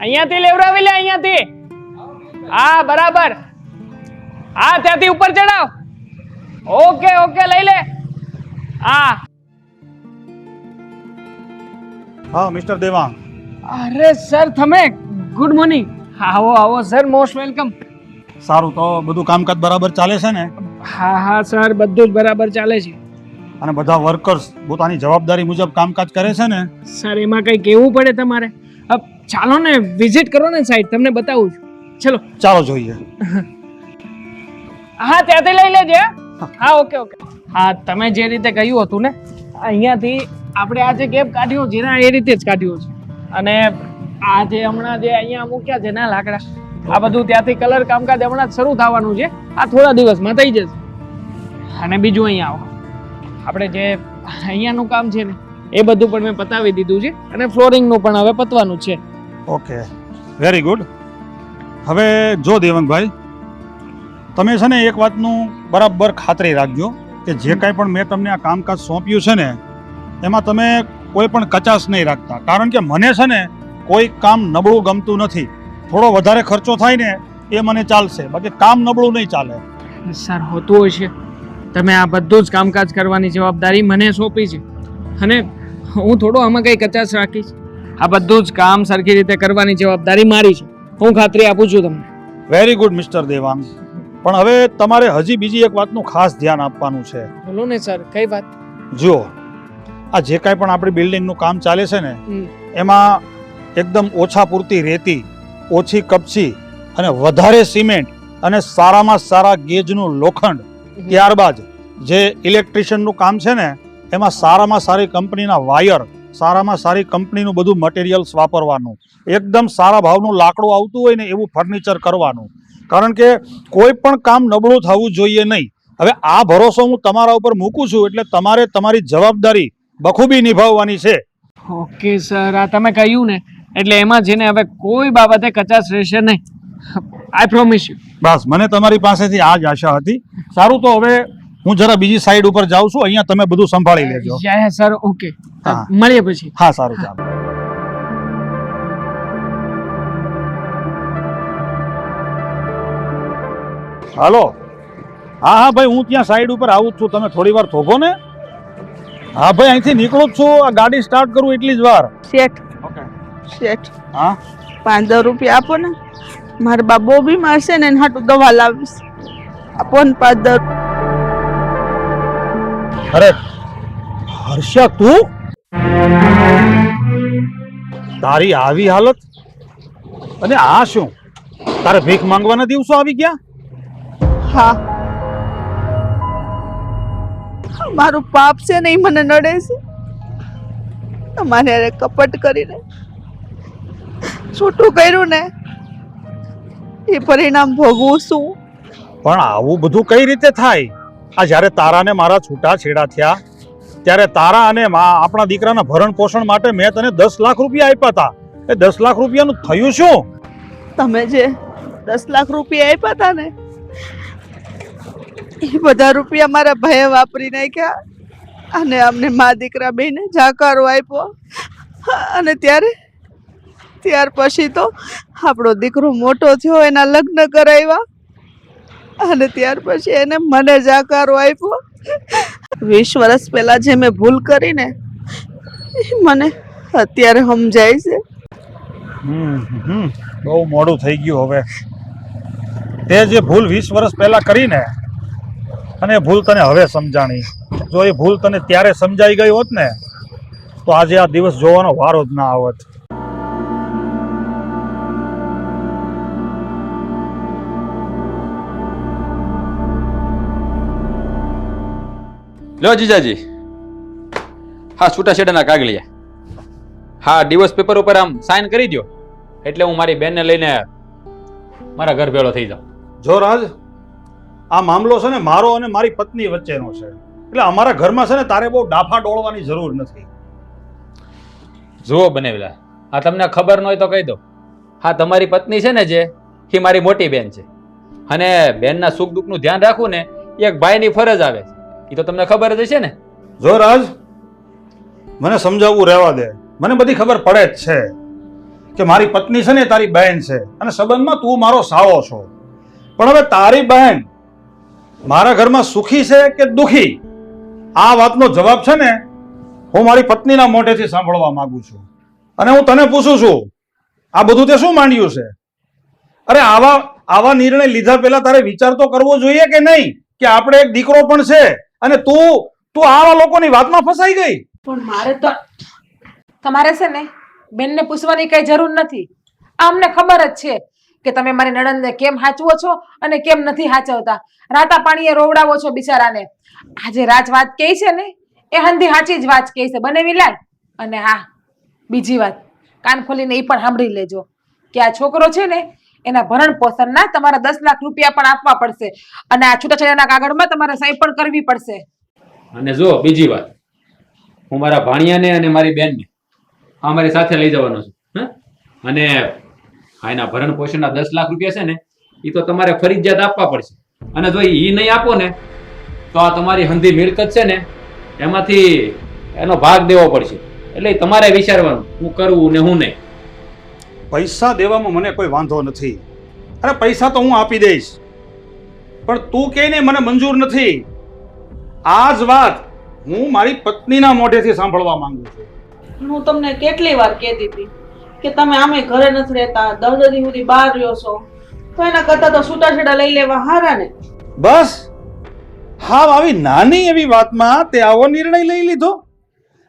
અહીંયાથી લેવરાવી લે, અહીંયાથી. હા બરાબર. હા ત્યાંથી ઉપર ચડાવ. ઓકે ઓકે લઈ લે. હા હા મિસ્ટર દેવાંગ. અરે સર તમે ગુડ મોર્નિંગ. આવો આવો સર, મોસ્ટ વેલકમ. સારું, તો બધું કામકાજ બરાબર ચાલે છે ને? હા હા સર, બધું જ બરાબર ચાલે છે. અને બધા વર્કર્સ પોતાની જવાબદારી મુજબ કામકાજ કરે છે ને? સર એમાં કંઈ કહેવું પડે તમારે? ચાલો ને વિઝિટ કરો ને સાઈડ, તમને બતાવું છું. ચલો ચાલો જોઈએ. હા ત્યાંથી લઈ લેજે. હા ઓકે ઓકે. હા તમે જે રીતે કહ્યું હતું ને, અહીંયાથી આપણે આ જે ગેપ કાઢ્યો છે ને એ રીતે જ કાઢ્યો છે. અને આ જે હમણાં જે અહીંયા મૂક્યા છે ને લાકડા, આ બધું ત્યાંથી કલર કામકાજ હમણાં જ શરૂ થવાનું છે. આ થોડા દિવસમાં થઈ જશે. અને બીજું અહીંયા આવો, આપણે જે અહીંયાનું કામ છે ને એ બધું પણ મેં પતાવી દીધું છે અને ફ્લોરિંગનું પણ હવે પતવાનું છે. Okay, very good. હવે જો દેવંગભાઈ, તમે છે ને એક વાતનું બરાબર ખાતરી રાખજો કે જે કાંઈ પણ મેં તમને આ કામકાજ સોંપ્યું છે ને એમાં તમે કોઈ પણ કચાશ નહીં રાખતા. કારણ કે મને છે ને કોઈ કામ નબળું ગમતું નથી. થોડો વધારે ખર્ચો થાય ને એ મને ચાલશે, બાકી કામ નબળું નહીં ચાલે. સર હોતું હશે, તમે આ બધું જ કામકાજ કરવાની જવાબદારી મને સોંપી છે અને હું થોડો આમાં કંઈ કચાશ રાખીશ? આ બધું જ કામ સરખી રીતે કરવાની જવાબદારી મારી છે, હું ખાતરી આપું છું તમને. Very good mister Devang. પણ હવે તમારે હજી બીજી એક વાતનું ખાસ ધ્યાન આપવાનું છે. બોલો ને સર, કઈ વાત? જુઓ, આ જે કાંઈ પણ આપણી બિલ્ડિંગનું કામ ચાલે છે ને એમાં એકદમ ઓછા પૂરતી રેતી, ઓછી કપચી અને વધારે સિમેન્ટ અને સારામાં સારા ગેજનું લોખંડ, ત્યારબાદ જે ઇલેક્ટ્રિશિયનનું કામ છે ને એમાં સારામાં સારી કંપનીના વાયર, સારામાં સારી કંપનીનું બધું મટીરિયલ્સ વાપરવાનું, એકદમ સારા ભાવનું લાકડું આવતું હોય ને એવું ફર્નિચર કરવાનું. કારણ કે કોઈ પણ કામ નબળું થવું જોઈએ નહીં. હવે આ ભરોસો હું તમારા ઉપર મૂકું છું એટલે તમારે તમારી જવાબદારી બખૂબી નિભાવવાની છે. ઓકે સર, આ તમે કહ્યું ને એટલે એમાં છે ને હવે કોઈ બાબતે કચાશ રહેશે નહીં. આઈ પ્રોમિસ યુ. બસ મને તમારી પાસેથી આ જ આશા હતી. સારું, તો હવે હું જરા બીજી સાઈડ ઉપર જાઉં છું. અહીંયા તમે બધું સંભાળી લેજો. યા સર, ઓકે. હા. મળીએ પછી. હા સારું, ચાલો. હાલો. હા હા ભાઈ, હું ત્યાં સાઈડ ઉપર આવું જ છું. તમે થોડી વાર થોભો ને. હા ભાઈ, અહીંથી નીકળું જ છું. આ ગાડી સ્ટાર્ટ કરું એટલી જ વાર. શેઠ, ઓકે. શેઠ, હા 5-10 રૂપિયા આપો ને. મારા બા બહુ બીમાર છે ને એને હાટું દવા લાવીશ. આપો ને 5-10. અરે હર્ષા, તું તારી આવી હાલત અને આ શું? તારે ભીખ માંગવાના દિવસો આવી ગયા? હા, મારું પાપ છે ને ઈ મને નડે છે. તમારે હારે કપટ કરીને છૂટું કર્યું ને એ પરિણામ ભોગવું છું. પણ આવું બધું કઈ રીતે થાય? આ જ્યારે તારા ને મારા છૂટા છેડા થયા ત્યારે તારા અને આપણા દીકરાના ભરણ પોષણ માટે મેં તને 10 લાખ રૂપિયા આપ્યા હતા. એ 10 લાખ રૂપિયાનું થયું શું? તમે જે 10 લાખ રૂપિયા આપ્યા હતા ને એ બધા રૂપિયા મારા ભાઈએ વાપરી નાખ્યા અને અમને મા દીકરા બેને જાકારો આપ્યો. અને ત્યાર પછી તો આપણો દીકરો મોટો થયો, એના લગ્ન કરાવ્યા અને ત્યાર પછી એને મને જાકારો આપ્યો. 20 વર્ષ પહેલા જે મેં ભૂલ કરી ને એ મને અત્યારે સમજાય છે. બહુ મોડું થઈ ગયું. હવે તે જે ભૂલ 20 વર્ષ પહેલા કરીને અને એ ભૂલ તને હવે સમજાણી. જો એ ભૂલ તને ત્યારે સમજાઈ ગઈ હોત ને તો આજે આ દિવસ જોવાનો વારો જ ના આવત. લો જીજાજી, હા છૂટાછેડાના કાગળિયા. હા, ડિવોર્સ પેપર ઉપર આમ સાઇન કરી દો એટલે હું મારી બેનને લઈને મારા ઘર ભેળો થઈ જાઉં. જો રાજ, આ મામલો છે ને મારો અને મારી પત્ની વચ્ચેનો છે. એટલે અમારા ઘરમાં છે ને તારે બહુ ડાફા ડોળવાની જરૂર નથી. જુઓ બનેવેલા, આ તમને ખબર ન હોય તો કહી દો. હા, તમારી પત્ની છે ને જે એ મારી મોટી બેન છે અને બેનના સુખ દુઃખનું ધ્યાન રાખવું ને એક ભાઈની ફરજ આવે છે. એ તો તમને ખબર જ હશે ને. જો રાજ, મને સમજાવવું રહેવા દે. મને બધી ખબર પડે જ છે કે મારી પત્ની છે ને એ તારી બહેન છે અને સંબંધમાં તું મારો સાવો છો, પણ હવે તારી બહેન મારા ઘરમાં સુખી છે કે દુખી, આ વાતનો જવાબ છે ને હું મારી પત્નીના મોઢેથી સાંભળવા માંગુ છું. અને હું તને પૂછું છું, આ બધું તે શું માંડ્યું છે? અરે આવા નિર્ણય લીધા પહેલા તારે વિચાર તો કરવો જોઈએ કે નહીં કે આપણે એક દીકરો પણ છે અને તું આવા લોકોની વાતમાં ફસાઈ ગઈ. પણ મારે તો તમારે છે ને બેનને પૂછવાની કઈ જરૂર નથી. આ અમને ખબર જ છે કે તમે મારી નણંદને કેમ હાચવો છો અને કેમ નથી હાચવતા. રાતા પાણીએ રોવડાવો છો બિચારાને. આજે રાજ વાત કહે છે ને એ હંધી હાચી જ વાત કહે છે બનેવી લાલ. અને હા, બીજી વાત કાન ખોલીને એ પણ સાંભળી લેજો કે આ છોકરો છે ને એના ભરણ પોષણના તમારા 10 લાખ રૂપિયા પણ આપવા પડશે અને આ છૂટાછેડાના કાગળમાં તમારે સહી પણ કરવી પડશે. અને જો બીજી વાત, હું મારા ભાણિયાને અને મારી બેનને આ મારી સાથે લઈ જવાનો છું. અને આ એના ભરણ પોષણના 10 લાખ રૂપિયા છે ને એ તો તમારે ફરજિયાત આપવા પડશે. અને જો એ નહીં આપો ને તો આ તમારી હંધી મિલકત છે ને એમાંથી એનો ભાગ દેવો પડશે. એટલે તમારે વિચારવાનું હું કરવું ને હું નહીં. પૈસા દેવામાં મને કોઈ વાંધો નથી. અરે પૈસા તો હું આપી દઈશ, પણ તું કે ને મને મંજૂર નથી. આ જ વાત હું મારી પત્નીના મોઢેથી સાંભળવા માંગુ છું. હું તમને કેટલી વાર કહેતી હતી કે તમે આમે ઘરે નથી રહેતા, 10 દી સુધી બહાર રહ્યો છો, તો એના કરતા તો છૂટાછેડા લઈ લેવા હારા ને. બસ હા, આવી નાની એવી વાતમાં તે આવો નિર્ણય લઈ લીધો?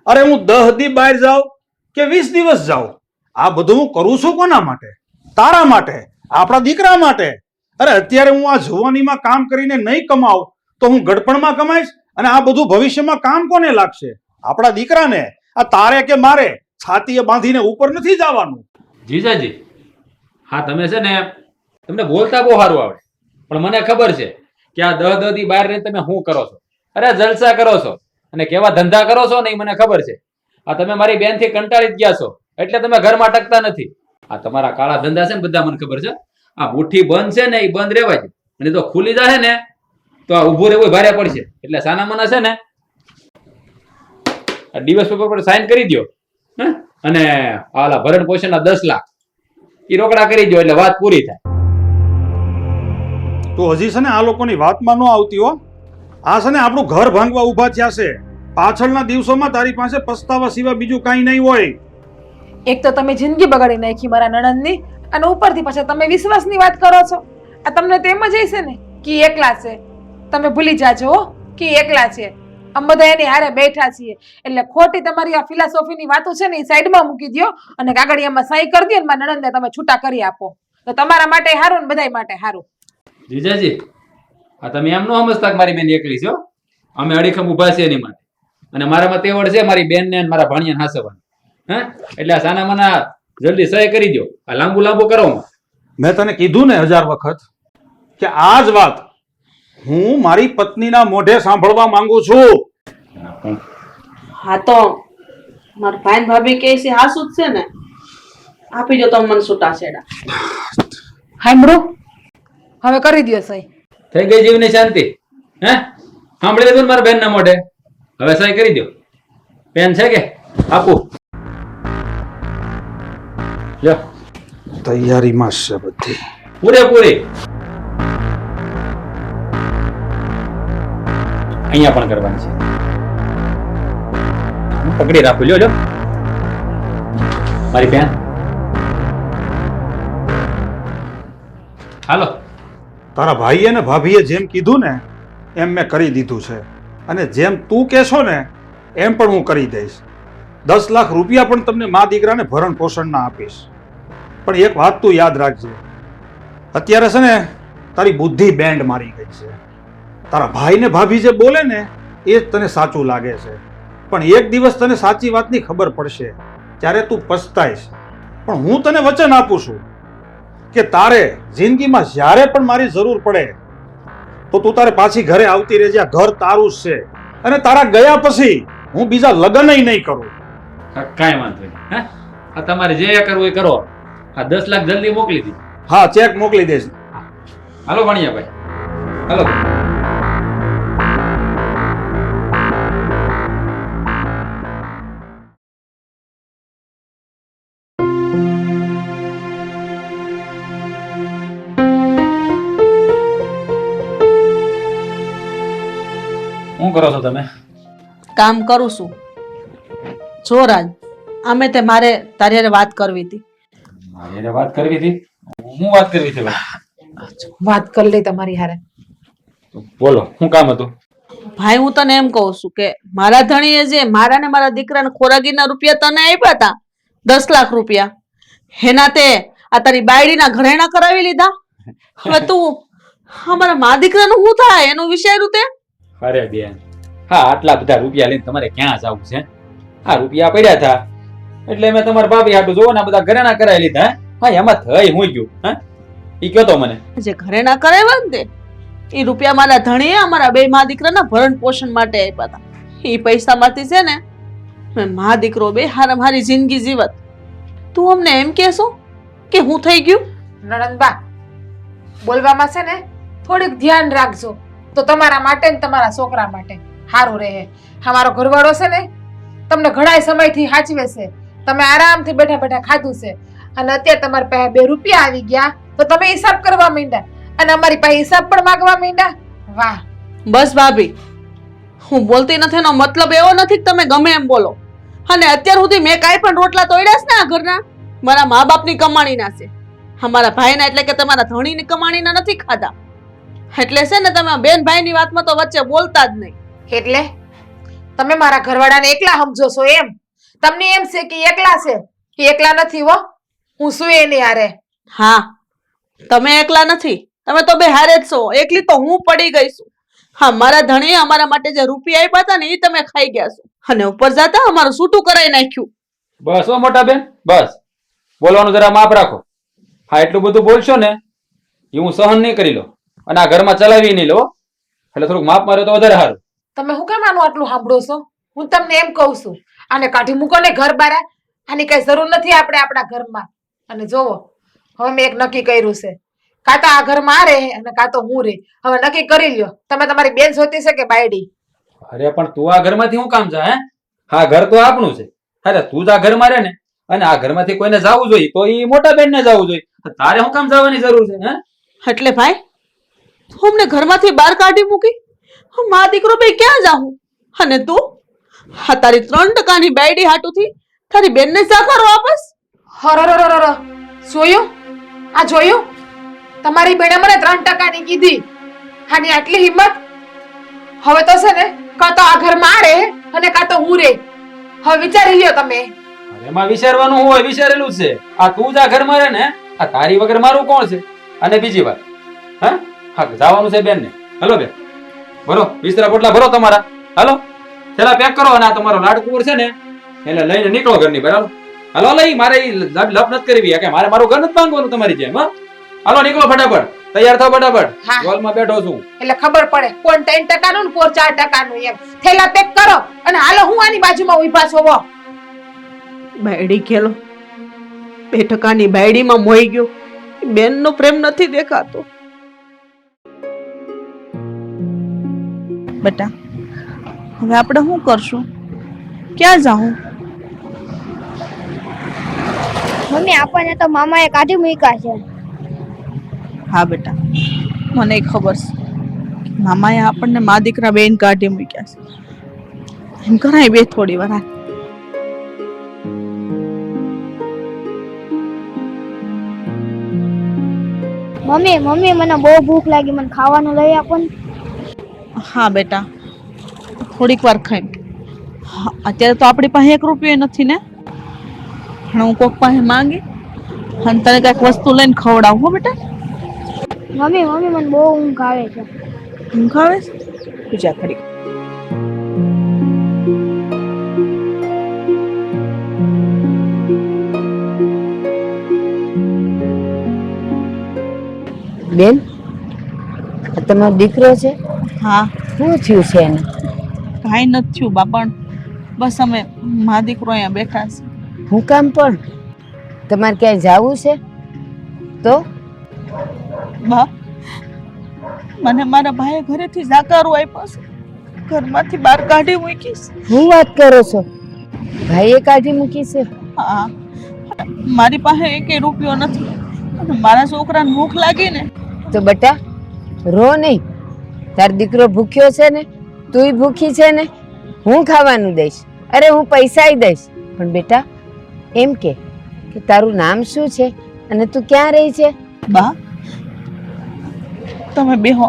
અરે હું 10 દી બહાર જાઉં કે 20 દિવસ જાઉં, આ બધું હું કરું છું કોના માટે? તારા માટે, આપણા દીકરા માટે. અરે અત્યારે હું આ જુવાનીમાં કામ કરીને નહીં કમાઉં તો હું ગડપણમાં કમાઈશ અને આ બધું ભવિષ્યમાં કામ કોને લાગશે? આપણા દીકરાને. આ તારે કે મારે છાતીએ બાંધીને ઉપર નથી જવાનું. જીજાજી, હા તમે છે ને તમને બોલતા બહુ સારું આવડે, પણ મને ખબર છે કે આ 10 દી બહાર રહીને તમે શું કરો છો. અરે જલસા કરો છો અને કેવા ધંધા કરો છો ને એ મને ખબર છે. આ તમે મારી બેનથી કંટાળી જ ગયા છો એટલે તમે ઘરમાં ટકતા નથી. આ તમારા કાળા ધંધા છે ને બધા મને ખબર છે. આ મુઠ્ઠી બંધ છે ને એ બંધ રહેવા દે, અને તો ખુલી જશે ને તો આ ઊભું રહેવું ભારે પડશે. એટલે સાના મના છે ને આ ડિવોર્સ પેપર પર સાઈન કરી દો અને આલા ભરણ પોષણના 10 લાખ એ રોકડા કરી દો એટલે વાત પૂરી થાય. તું હજી છે ને આ લોકોની વાતમાં ન આવતી હો. આ છે ને આપણું ઘર ભાંગવા ઊભા થયા છે. પાછળના દિવસોમાં તારી પાસે પસ્તાવા સિવાય બીજું કાંઈ નહીં હોય. એક તો તમે જિંદગી બગાડી નાખી મારા નણંદની અને ઉપરથી પાછા તમે વિશ્વાસની વાત કરો છો. આ તમને તો એમ જ હશે ને કે ઈ એકલા છે. તમે ભૂલી જાજો કે ઈ એકલા છે. અમે બધા એની હારે બેઠા છીએ એટલે ખોટી તમારી આ ફિલોસોફીની વાતો છે ને એ સાઈડમાં મૂકી દો અને કાગળિયામાં સહી કરી દો અને મારા નણંદને તમે છૂટા કરી આપો તો તમારા માટે સારું ને બધાય માટે સારું. જીજાજી, આ તમે એમ ન સમજતા કે મારી બેન એકલી છે. અમે અડીખમ ઊભા છે એની માટે અને મારામાં તેવડ છે મારી બેનને અને મારા ભાણિયાને હાસવાની. એટલે આ સાના મના જલ્દી સહી કરી દો. આ લાંબુ લાંબુ કરો. મેં તને કીધું ને 1000 વખત કે આ જ વાત હું મારી પત્નીના મોઢે સાંભળવા માંગુ છું. હા તો મારા ભાઈ ભાભી કહે છે હાસુ જ છે ને, આપી દો તમે મને છૂટાછેડા. સાંભળો, હવે કરી દો સહી. થઈ ગઈ જીવની શાંતિ? સાંભળી લીધું ને મારા બેન ના મોઢે? હવે સહી કરી દો. પેન છે કે આપું? લ્યો, તૈયારીમાં છે બધી પૂરેપૂરી. અહીંયા પણ કરવાની છે. પકડી રાખો. લ્યો લ્યો મારી બેન. હાલો. તારા ભાઈએ ને ભાભીએ જેમ કીધું ને એમ મેં કરી દીધું છે અને જેમ તું કહેશો ને એમ પણ હું કરી દઈશ. 10 લાખ રૂપિયા પણ તમને મા દીકરાને ભરણ પોષણ ના આપીશ. પણ એક વાત તું યાદ રાખજે, અત્યારે છે ને તારી બુદ્ધિ બેન્ડ મારી ગઈ છે. તારા ભાઈ ને ભાભી જે બોલે ને એ જ તને સાચું લાગે છે, પણ એક દિવસ તને સાચી વાતની ખબર પડશે ત્યારે તું પછતાઈશ. પણ હું તને વચન આપું છું કે તારે જિંદગીમાં જ્યારે પણ મારી જરૂર પડે તો તું તારે પાછી ઘરે આવતી રહેજે. ઘર તારું જ છે અને તારા ગયા પછી હું બીજા લગ્ન નહીં કરું. કાંઈ વાંધો નહીં. આ તમારે જે કરવું એ કરો. આ 10 લાખ જલ્દી મોકલી દી. હા, ચેક મોકલી દઈશ. હાલો ભાણિયાભાઈ, હાલો. શું કરો છો તમે? કામ કરું છું. જો રાજ, આમે તે મારે તારી હારે વાત કરવી હતી. મારી હારે વાત કરવી હતી? હું વાત કરવી છે ભાઈ? વાત કરી લઈ તમારી હારે. બોલો, શું કામ હતું? ભાઈ હું તને એમ કહું છું કે મારા ધણીએ જે મારા ને મારા દીકરાને ખોરાકીના રૂપિયા તને આપ્યા હતા 10 લાખ રૂપિયા, એના તે આ તારી બાયડીના ઘરેણા કરાવી લીધા. હવે તું અમારા મા દીકરાનું શું થાય એનું વિચાર્યું તે? અરે બેન, હા આટલા બધા રૂપિયા લઈને તમારે ક્યાં જવું છે? આ રૂપિયા પડ્યા હતા એટલે મેં તમારા ભાભી હાટુ જોવો ને બધા ઘરેણા કરાવી લીધા. હા એમાં થઈ હું ગયું? હા ઈ કયો તો મને. જે ઘરેણા કરાવ્યા ને તે એ રૂપિયા મારા ધણીએ અમારા બે મા દીકરાના ભરણ પોષણ માટે આપ્યા હતા. એ પૈસામાંથી છે ને મેં મા દીકરો બે મારી જિંદગી જીવત. તું અમને એમ કહેશો કે હું થઈ ગયું? નણંદબા, બોલવામાં છે ને થોડીક ધ્યાન રાખજો તો તમારા માટે ને તમારા છોકરા માટે સારું રહે. અમારો ઘરવાળો છે ને તમને ઘણા સમયથી સાચવે છે. તમે આરામથી બેઠા બેઠા ખાધું છે અને અત્યારે તમારી પાસે 2 રૂપિયા આવી ગયા તો તમે હિસાબ કરવા માંડ્યા અને અમારી પાસે હિસાબ પણ માંગવા માંડ્યા. વાહ! બસ ભાભી, હું બોલતી નથી એનો મતલબ એવો નથી કે તમે ગમે એમ બોલો. અને અત્યાર સુધી મેં કાંઈ પણ રોટલા તોડ્યા છે ને આ ઘરના મારા મા બાપની કમાણીના છે. અમારા ભાઈના એટલે કે તમારા ધણીની કમાણીના નથી ખાધા. એટલે છે ને તમે બેન ભાઈની વાતમાં તો વચ્ચે બોલતા જ નહીં. એટલે તમે મારા ઘરવાળાને એકલા સમજો છો એમ? તમને એમ છે કે એકલા છે? એ એકલા નથી હો, હું છું એની હારે. હા, તમે એકલા નથી, તમે તો બે હારે જ છો. એકલી તો હું પડી ગઈ છું. હા, મારા ધણીએ અમારા માટે જે રૂપિયા આપ્યા હતા ને એ તમે ખાઈ ગયા છો અને ઉપર જતા અમારું છૂટું કરાવી નાખ્યું. બસ હો મોટા બેન, બસ બોલવાનું જરા માપ રાખો. હા એટલું બધું બોલશો ને એ હું સહન નહીં કરી લો અને આ ઘરમાં ચલાવી નહીં લો. એટલે થોડુંક માપ માર્યો તો વધારે સારું. તમે શું કેમ આનું આટલું સાંભળો છો? હું તમને એમ કહું છું, આને કાઢી મૂકો ને ઘર બાર. આની કઈ જરૂર નથી આપણે આપણા ઘરમાં. અને જોવો, હવે મેં એક નક્કી કર્યું છે, કાં તો આ ઘરમાં રહે અને કાં તો હું રહે. હવે નક્કી કરી લ્યો, તમે તમારી બેન જોતી છે કે બાયડી? અરે પણ તું આ ઘરમાંથી શું કામ જા? હે, હા ઘર તો આપણું છે. અરે તું જ આ ઘરમાં રહે ને અને આ ઘરમાંથી કોઈને જવું જોઈએ તો એ મોટા બેન ને જવું જોઈએ. તારે શું કામ જવાની જરૂર છે? હે, એટલે ભાઈ હું અમને ઘરમાંથી બહાર કાઢી મૂકી? હું મા દીકરો બે ક્યાં જાઉં? અને તું હા તારી 3% બાયડી હાટુથી તારી બેનને સાકર વાપસ? હરરરરર, જોયું? આ જોયું? તમારી બેને મને 3% ની કીધી. આની આટલી હિંમત! હવે તો છે ને કાં તો આ ઘરમાં રહે અને કાં તો હું રહે. હવે વિચારી લ્યો તમે. અરે એમાં વિચારવાનું શું હોય? વિચારેલું જ છે. આ તું જ આ ઘરમાં રહે ને, આ તારી વગર મારું કોણ છે? અને બીજી વાત, હા હા જવાનું છે બેન ને. હલો બેન, ભરો બિસ્તરા પોટલા ભરો તમારા. હાલો થેલા પેક કરો અને આ તમારો લાડકુર છે ને એને લઈને નીકળો ઘરની બરાબર. હાલો લઈ મારે લપ નથી કરવી કે મારે મારું ઘર નથી ભાંગવાનું તમારી જેમ. હા હાલો નીકળો ફટાફટ, તૈયાર થાવ ફટાફટ. હા. હોલમાં બેઠો છું એટલે ખબર પડે કોણ 3% નું ને કોણ 4% નું એમ. થેલા પેક કરો અને હાલો હું આની બાજુમાં ઊભા છો. બાયડી ખેલો 2% બાયડીમાં મોઈ ગયો. બેનનો પ્રેમ નથી દેખાતો. બેટા હવે આપણે શું કરશું? ક્યાં જાઉં? મમ્મી આપણને તો મામાએ કાઢી મૂક્યા છે. હા બેટા, મને ખબર છે મામાએ આપણને મા દીકરા બેન કાઢી મૂક્યા છે. એમ કરાય બે થોડી વાર. મમ્મી મમ્મી મને બહુ ભૂખ લાગી, મને ખાવાનું લઈ આપો ને. હા બેટા, થોડીક વાર ખાઈ. અત્યારે તો આપણી પાસે 1 રૂપિયો નથી ને, પણ હું કોક પાસે માંગી અને તને કઈક વસ્તુ લઈને ખવડાવું. હો બેટા. મમ્મી મમ્મી મને બહુ ઊંઘ આવે છે. ઊંઘ આવે છે? પૂજા ખડી. બેન, આ તમારો દીકરો છે? હા. શું થયું છે એને? કાંઈ નથી થયું બાપણ, બસ અમે મા દીકરો અહીંયા બેઠા છે. હું કામ પણ? તમારે ક્યાંય જાવું છે? તો બા, મને મારા ભાઈએ ઘરેથી જાકારો આપ્યો છે, ઘરમાંથી બહાર કાઢી મૂકીશ. હું વાત કરો છો? ભાઈએ કાઢી મૂકી છે? હા, મારી પાસે 1 રૂપિયો નથી. મારા છોકરાને ભૂખ લાગી ને તો બેટા રો નહીં. તાર દીકરો ભૂખ્યો છે ને તુંય ભૂખી છે ને, હું ખાવાનું દઈશ, અરે હું પૈસાય દઈશ, પણ બેટા એમ કે તારું નામ શું છે અને તું ક્યાં રહી છે? બા તમે બેહો.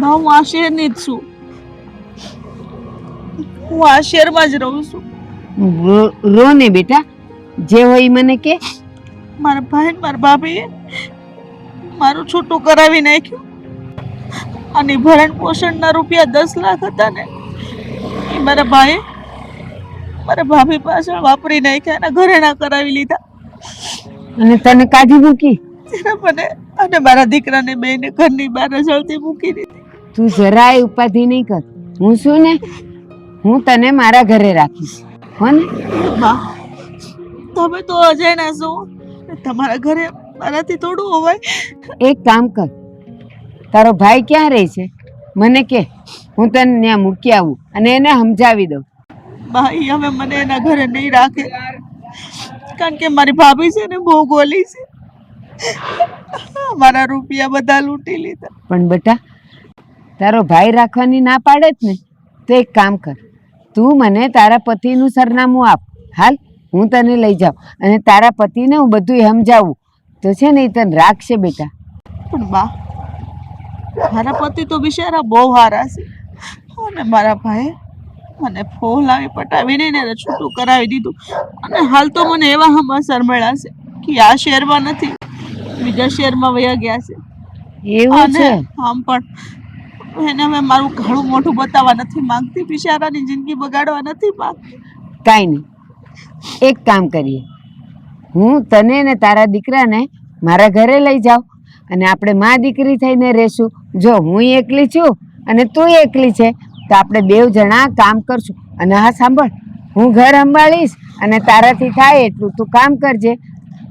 બા હું આ શહેરની જ છું. હું આ શહેરમાં જ રહું છું. રો ને બેટા, જે હોય ઈ મને કે. મારા ભાઈ ને મારા ભાભીએ મારું છૂટું કરાવી નાખ્યું અને ભરણ પોષણના રૂપિયા 10 લાખ હતા ને એ મારા ભાઈએ મારા ભાભી પાછળ વાપરી નાખ્યા અને ઘરેણા કરાવી લીધા. અને તને કાઢી મૂકી? તેના મને અને મારા દીકરાને બેને ઘરની બહાર રઝળતી મૂકી દીધી. તું જરાય ઉપાધિ નહીં કર, હું છું ને, હું તને મારા ઘરે રાખીશ હો ને. બા તમે તો અજાયના છો, તમારા ઘરે મારાથી થોડું હોવાય. એક કામ કર, તારો ભાઈ ક્યાં રહે છે મને કે, હું તને ત્યાં મૂકી આવું અને એને સમજાવી દઉં. ભાઈ હવે મને એના ઘરે નહીં રાખે, કારણ કે મારી ભાભી છે ને બહુ ગોલી છે. મારા રૂપિયા બધા લૂંટી લીધા. પણ બેટા તારો ભાઈ રાખવાની ના પાડે જ ને, તો એક કામ કર, તું મને તારા પતિનું સરનામું આપ, હાલ હું તને લઈ જાઉં અને તારા પતિને હું બધું સમજાવું તો છે ને એ તને રાખશે બેટા. પણ બા મારા પતિ તો બિચારા બહુ સારા છે અને મારા ભાઈ મને ફોલાવી પટાવીને એને છૂટું કરાવી દીધું અને હાલ તો મને એવા સમાચાર મળ્યા છે કે આ શહેરમાં નથી, બીજા શહેરમાં વયા ગયા છે. એવું અને છે? આમ પણ એને મેં મારું ઘણું મોઢું બતાવવા નથી માંગતી, બિચારાની જિંદગી બગાડવા નથી માંગતી. કાંઈ નહીં, એક કામ કરીએ, હું તને ને તારા દીકરાને મારા ઘરે લઈ જાઉં અને આપણે માં દીકરી થઈને રહેશું. જો હું એકલી છું અને તું એકલી છે તો આપણે 2 જણા કામ કરશું. અને હા સાંભળ, હું ઘર સંભાળીશ અને તારાથી થાય એટલું તું કામ કરજે,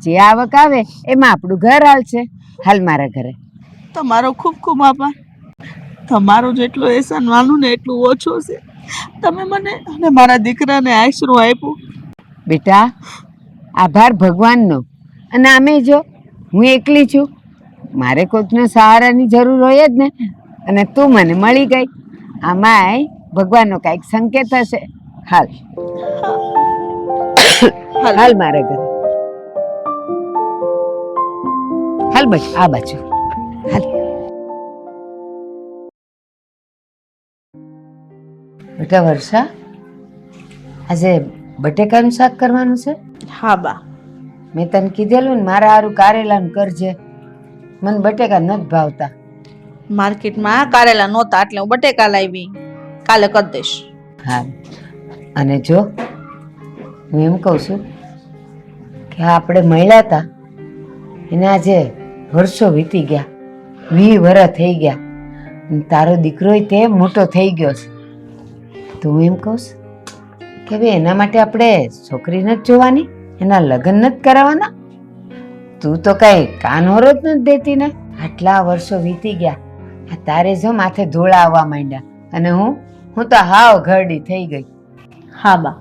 જે આવક આવે એમાં આપણું ઘર હાલશે. હાલ મારા ઘરે. તમારો ખૂબ ખૂબ આભાર. તમારું જેટલું એહસાન માનું ને એટલું ઓછું છે. તમે મને અને મારા દીકરાને આશરો આપ્યો. બેટા આભાર ભગવાનનો, અને આમે જો હું એકલી છું, મારે કોઈકનો સહારાની જરૂર હોય જ ને, અને તું મને મળી ગઈ, આમાંય ભગવાનનો કાંઈક સંકેત હશે. હાલ હાલ મારા ઘરે હાલ, બસ આ બાજુ હાલ. બેટા વર્ષા, આજે બટેકાનું શાક કરવાનું છે? હા બા. મેં તને કીધેલું ને મારા હારું કારેલાનું કરજે, મને બટેકા નથી ભાવતા. માર્કેટમાં કારેલા નહોતા એટલે હું બટેકા લાવી, કાલે કરી દઈશ. હા, અને જો હું એમ કહું છું કે આપણે મળ્યા હતા એને આજે વર્ષો વીતી ગયા, 20 વર્ષ થઈ ગયા, અને તારો દીકરો તે મોટો થઈ ગયો છે. તો હું એમ કહું છું કે ભાઈ એના માટે આપણે છોકરી નથી જોવાની, એના લગ્ન નથી કરાવવાના. તું તો કઈ કાનહોરો જ નથી દેતી ને. આટલા વર્ષો વીતી ગયા, આ તારે જો માથે ધોળા આવવા માંડ્યા અને હું તો હાવ ઘરડી થઈ ગઈ. હા બા,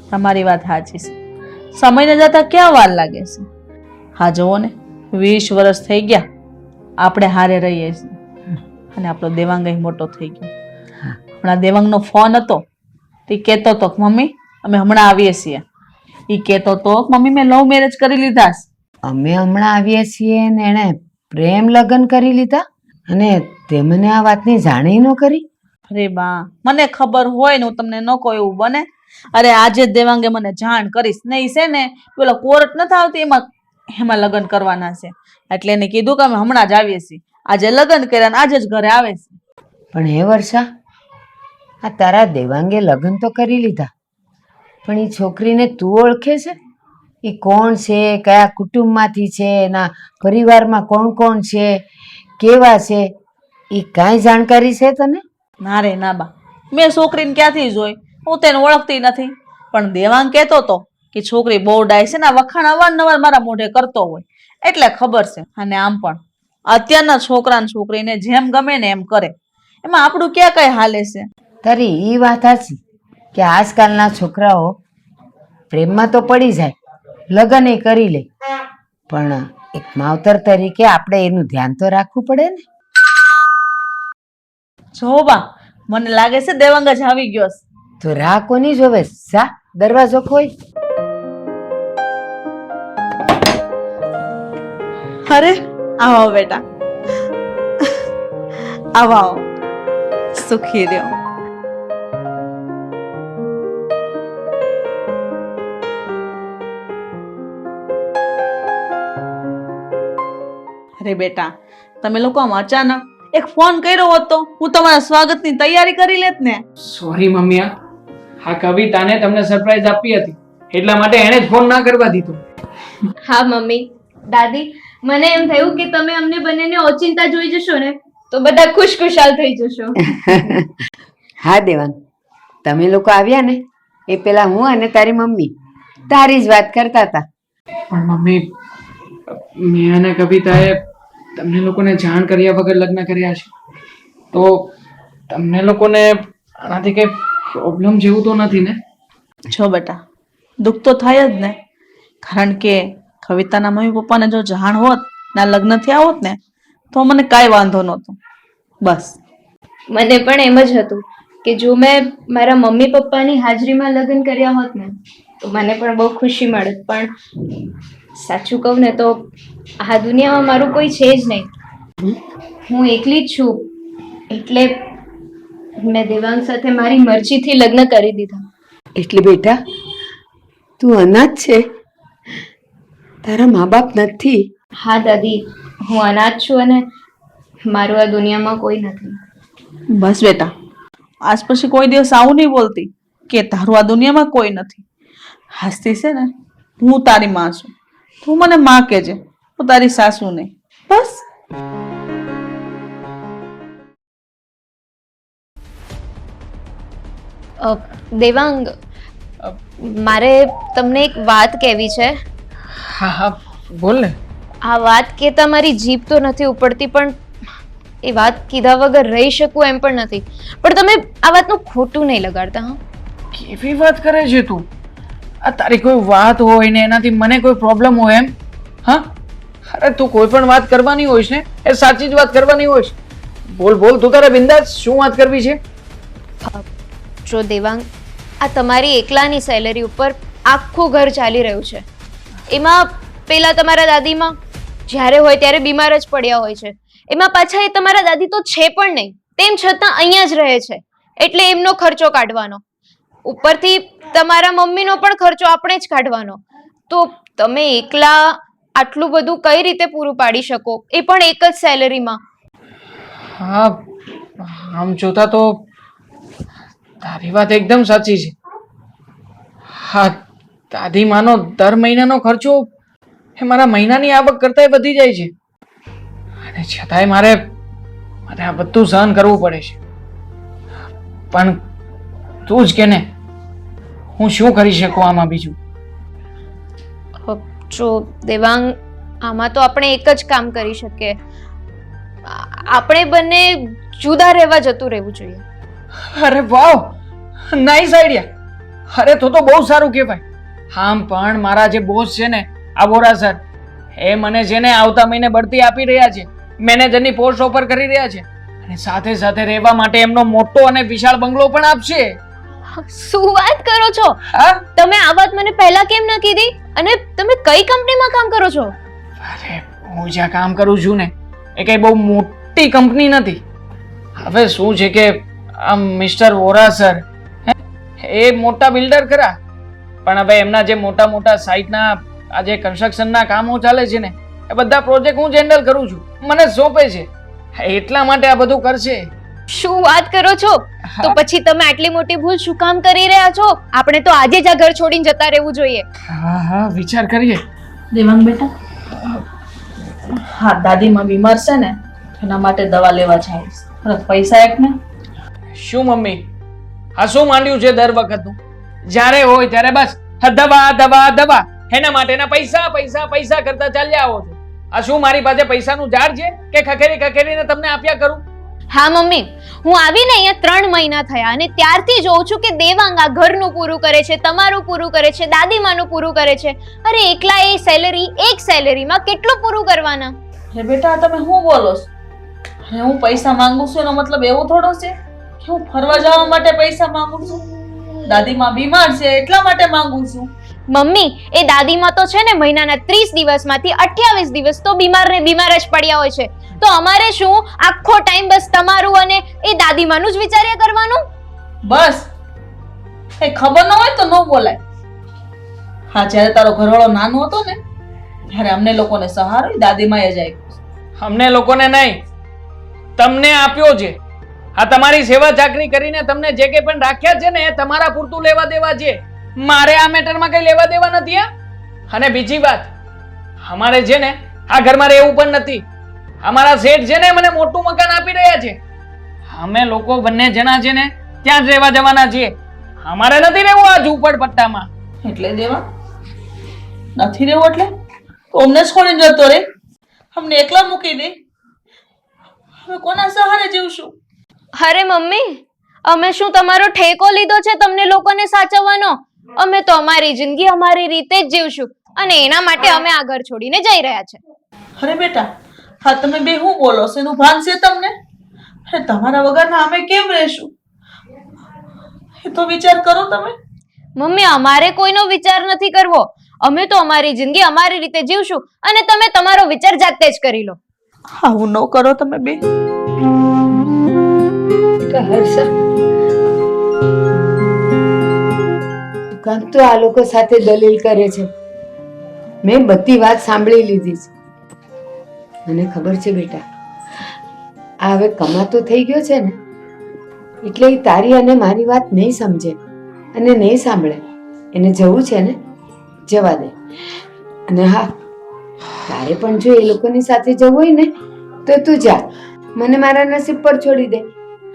તમારી વાત સાચી છે. સમયને જતા ક્યાં વાર લાગે છે. હા જુઓ ને, 20 વર્ષ થઈ ગયા આપણે હારે રહીએ છીએ અને આપણો દેવાંગ મોટો થઈ ગયો. હમણાં દેવાંગનો ફોન હતો, તે કહેતો હતો કે મમ્મી અમે હમણાં આવીએ છીએ. એ કહેતો હતો કે મમ્મી મેં લવ મેરેજ કરી લીધા. અમે હમણાં આવીએ છીએ ને એણે પ્રેમ લગ્ન કરી લીધા, અને તે મને આ વાતની જાણી ન કરી. અરે બા, મને ખબર હોય ને હું તમને ન કહું એવું બને? અરે આજે જ દેવાંગે મને જાણ કરીશ ને, છે ને પેલો કોર્ટ નથી આવતી એમાં લગ્ન કરવાના છે, એટલે એને કીધું કે અમે હમણાં જ આવીએ છીએ. આજે લગ્ન કર્યા આજે જ ઘરે આવે છે. પણ હે વર્ષા, આ તારા દેવાંગે લગ્ન તો કરી લીધા, પણ એ છોકરીને તું ઓળખે છે? એ કોણ છે, કયા કુટુંબમાંથી છે, એના પરિવારમાં કોણ કોણ છે, કેવા છે, એ કાંઈ જાણકારી છે તને? ના રે ના બા, મેં છોકરીને ક્યાંથી જોઈ, હું તેને ઓળખતી નથી. પણ દેવાંગ કહેતો હતો કે છોકરી બહુ ડાય છે ને, વખાણ અવારનવાર મારા મોઢે કરતો હોય એટલે ખબર છે. અને આમ પણ અત્યારના છોકરા છોકરીને જેમ ગમે ને એમ કરે, એમાં આપણું ક્યાં કઈ હાલે છે. તારી એ વાત સાચી કે આજકાલના છોકરાઓ પ્રેમમાં તો પડી જાય, લગ્ન એ કરી લે, પણ એક માવતર તરીકે આપણે એનું ધ્યાન તો રાખવું પડે ને. જો બા, મને લાગે છે દેવાંગ જ આવી ગયો છે. તો રાહ કોની જોવે? જા દરવાજો ખોલ. અરે આવો બેટા, આવો આવો, સુખી રહ્યો. અરે બેટા, તમે લોકો આમ અચાનક એક ફોન કર્યો હોત તો હું તમારા સ્વાગતની તૈયારી કરી લેત ને. સોરી મમ્મી, આ કવિતાને તમને સરપ્રાઈઝ આપી હતી એટલા માટે એણે જ ફોન ના કરવા દીધો. હા મમ્મી, દાદી, મને એમ થયું કે તમે અમને બંનેને ઓચિંતા જોઈ જશો ને તો બધા ખુશખુશાલ થઈ જશો. હા દેવાંગ, તમે લોકો આવ્યા ને એ પેલા હું અને તારી મમ્મી તારી જ વાત કરતા હતા. પણ મમ્મી, મેં અને કવિતાએ તમને લોકોને જાણ કર્યા વગર લગ્ન કર્યા છે, તો તમને લોકોને આનાથી કઈ પ્રોબ્લેમ જેવું તો નથી ને? જો બેટા, દુઃખ તો થાય જ ને, કારણ કે કવિતાના મમ્મી પપ્પાને જો જાણ હોત ના લગ્ન થયા હોત ને તો મને કાંઈ વાંધો નહોતો. બસ મને પણ એમ જ હતું કે જો મેં મારા મમ્મી પપ્પાની હાજરીમાં લગ્ન કર્યા હોત ને તો મને પણ બહુ ખુશી મળત. પણ સાચું કહું ને તો આ દુનિયામાં મારું કોઈ છે જ નહીં. હું એકલી જ છું, એટલે મેં દેવાંગ સાથે મારી મરજીથી લગ્ન કરી દીધા. એટલે બેટા તું અનાથ છે, તારા મા બાપ નથી. હા દાદી, હું અનાથ છું અને મારું આ દુનિયામાં કોઈ નથી. બસ બેટા, આજ પછી કોઈ દિવસ આવું નહીં બોલતી કે તારું આ દુનિયામાં કોઈ નથી. હાસતી છે ને, હું તારી માં છું, તું મને માં કહેજે, હું તારી સાસુ નહીં. બસ. દેવાંગ, મારે તમને એક વાત કહેવી છે. હા હા, બોલ ને. આ વાત કહેતા મારી જીભ તો નથી ઉપડતી, પણ એ વાત કીધા વગર રહી શકું એમ પણ નથી. પણ તમે આ વાતનું ખોટું નહીં લગાડતા. હા, કેવી વાત કરે છે તું? આ તારી કોઈ વાત હોય ને એનાથી મને કોઈ પ્રોબ્લેમ હોય એમ? હા, અરે તું કોઈ પણ વાત કરવાની હોઈશ ને એ સાચી જ વાત કરવાની હોઈશ. બોલ બોલ, તું તારે બિંદાસ શું વાત કરવી છે? જો દેવાંગ, આ તમારી એકલાની સેલેરી ઉપર આખું ઘર ચાલી રહ્યું છે. એમાં પેલા તમારા દાદીમાં જ્યારે હોય ત્યારે બીમાર જ પડ્યા હોય છે. એમાં પાછા એ તમારા દાદી તો છે પણ નહીં, તેમ છતાં અહીંયા જ રહે છે, એટલે એમનો ખર્ચો કાઢવાનો. ઉપરથી તમારા મમ્મીનો પણ ખર્ચો આપણે જ કાઢવાનો. તો તમે એકલા આટલું બધું કઈ રીતે પૂરું પાડી શકો, એ પણ એક જ સેલેરીમાં? હા, આમ જોતા તો તારી વાત એકદમ સાચી છે. હા, દાદી માનો દર મહિનાનો ખર્ચો એ મારા મહિનાની આવક કરતાંય વધી જાય છે, અને છતાંય મારે આ બધું સહન કરવું પડે છે. પણ તું જ કે ને, હું શું કરી શકું આમાં બીજું? જો દેવાંગ, આમાં તો આપણે એક જ કામ કરી શકીએ. આપણે બંને જુદા રહેવા જતું રહેવું જોઈએ. અરે વાવ, નાઈસ આઈડિયા. અરે તો બહુ સારું કહેવાય. આમ પણ મારા જે બોસ છે ને, આ બોરા સર, એ મને છે ને આવતા મહિને બઢતી આપી રહ્યા છે, મેનેજરની પોસ્ટ ઓફર કરી રહ્યા છે, અને સાથે સાથે રહેવા માટે એમનો મોટો અને વિશાળ બંગલો પણ આપશે. શું વાત કરો છો? હા, તમે આ વાત મને પહેલા કેમ ન કીધી? અને તમે કઈ કંપનીમાં કામ કરો છો? અરે હું જ્યાં કામ કરું છું ને એ કઈ બહુ મોટી કંપની નથી. હવે શું છે કે આ મિસ્ટર વોરા સર એ મોટા બિલ્ડર ખરા, પણ હવે એમના જે મોટા મોટા સાઇટના આ જે કન્સ્ટ્રક્શનના કામો ચાલે છે ને એ બધા પ્રોજેક્ટ હું જ હેન્ડલ કરું છું, મને સોંપે છે, એટલા માટે આ બધું કરશે. શું વાત કરો છો? તો પછી તમે આટલી મોટી ભૂલ શું કામ કરી રહ્યા છો? આપણે તો આજે જ આ ઘર છોડીને જતા રહેવું જોઈએ. હા હા, વિચાર કરીએ. દેવાંગ બેટા, હા, દાદીમાં બીમાર છે ને એના માટે દવા લેવા જાય છે, પૈસા એક ને. શું મમ્મી, આ શું માંડ્યું છે દર વખતનું? જ્યારે હોય ત્યારે બસ દવા દવા દવા, એના માટેના પૈસા પૈસા પૈસા કરતા ચાલ્યા આવો છો. આ શું મારી પાસે પૈસાનું ઝાડ છે કે ખખેરી ખખેરીને તમને આપ્યા કરું? હા મમ્મી, હું આવીને અહીંયા 3 મહિના થયા અને ત્યારથી જોઉં છું કે દેવાંગ આ ઘરનું પૂરું કરે છે, તમારું પૂરું કરે છે, દાદીમાનું પૂરું કરે છે. અરે એકલા એ સેલેરી, એક સેલેરીમાં કેટલું પૂરું કરવાના? હે બેટા, તમે શું બોલો છો? અને હું પૈસા માંગુ છું એનો મતલબ એવો થોડો છે કે હું ફરવા જવા માટે પૈસા માંગુ છું. દાદીમાં બીમાર છે એટલા માટે માંગુ છું. મમ્મી, એ દાદીમાં તો છે ને મહિનાના 30 દિવસમાંથી 28 દિવસ તો બીમાર ને બીમાર જ પડ્યા હોય છે. તો અમારે શું આખો ટાઈમ બસ તમારું અને એ દાદીમાનું જ વિચાર્યા કરવાનું? બસ એ ખબર ન હોય તો ન બોલાય. હા, જ્યારે તારો ઘરવાળો નાનો હતો ને ત્યારે અમને લોકોને સહારો ઈ દાદીમાએ જ આપ્યો. અમને લોકોને નહીં, તમને આપ્યો છે. આ તમારી સેવા ચાકરી કરીને તમને જે કંઈ પણ રાખ્યા છે ને એ તમારા પૂરતું લેવા દેવા છે. મારે આ મેટરમાં કઈ લેવા દેવા નથી. અને બીજી વાત, અમારે છે ને આ ઘરમાં રહેવું પણ નથી. અમારા શેઠ છે ને મને મોટું મકાન આપી રહ્યા છે. અમે લોકો બંને જણા છે ને ત્યાં જ રહેવા જવાના છીએ. અમારે નથી રહેવું આ ઝૂંપડપટ્ટામાં. એટલે દેવા નથી રહેવું એટલે તો અમને છોડીને જતો રે, અમને એકલા મૂકી દે. હવે કોના સહારે જીવશું? અરે મમ્મી, અમે શું તમારો ઠેકો લીધો છે તમને લોકોને સાચવવાનો? અમે તો અમારી જિંદગી અમારી રીતે જ જીવશું અને એના માટે અમે આ ઘર છોડીને જઈ રહ્યા છે. અરે બેટા, હા તમે બે શું બોલો છો? એનું ભાન છે તમને? અરે તમારા વગરના અમે કેમ રહેશું? એ તો વિચાર કરો તમે. મમ્મી, અમારે કોઈનો વિચાર નથી કરવો. અમે તો અમારી જિંદગી અમારી રીતે જીવશું અને તમે તમારો વિચાર જાતે જ કરી લો. આવું ન કરો તમે બે. હર્ષા, કાંક તો આ લોકો સાથે દલીલ કરે છે. મેં બધી વાત સાંભળી લીધી છે. મને ખબર છે બેટા, આ હવે કમાતો થઈ ગયો છે ને એટલે એ તારી અને મારી વાત નહીં સમજે અને નહીં સાંભળે. એને જવું છે ને જવા દે. અને હા, તારે પણ જો એ લોકોની સાથે જવું હોય ને તો તું જા, મને મારા નસીબ પર છોડી દે.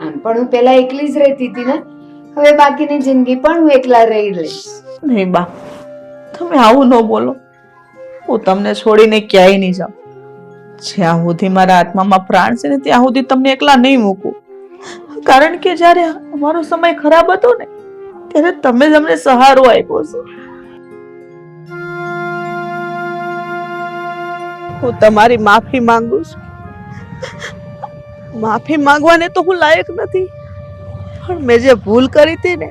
આમ પણ હું પહેલા એકલી જ રહેતી હતી ને, હવે બાકીની જિંદગી પણ હું એકલા રહી લઈશ. નહીં બા, તમે આવું ન બોલો. હું તમને છોડીને ક્યાંય નહીં જાઉં. જ્યાં સુધી મારા આત્મામાં પ્રાણ છે ને ત્યાં સુધી તમને એકલા નહીં મૂકું. કારણ કે જ્યારે અમારો સમય ખરાબ હતો ને ત્યારે તમે જ અમને સહારો આપ્યો છે. હું તમારી માફી માંગુ છું. માફી માંગવાને તો હું લાયક નથી, પણ મેં જે ભૂલ કરી હતી ને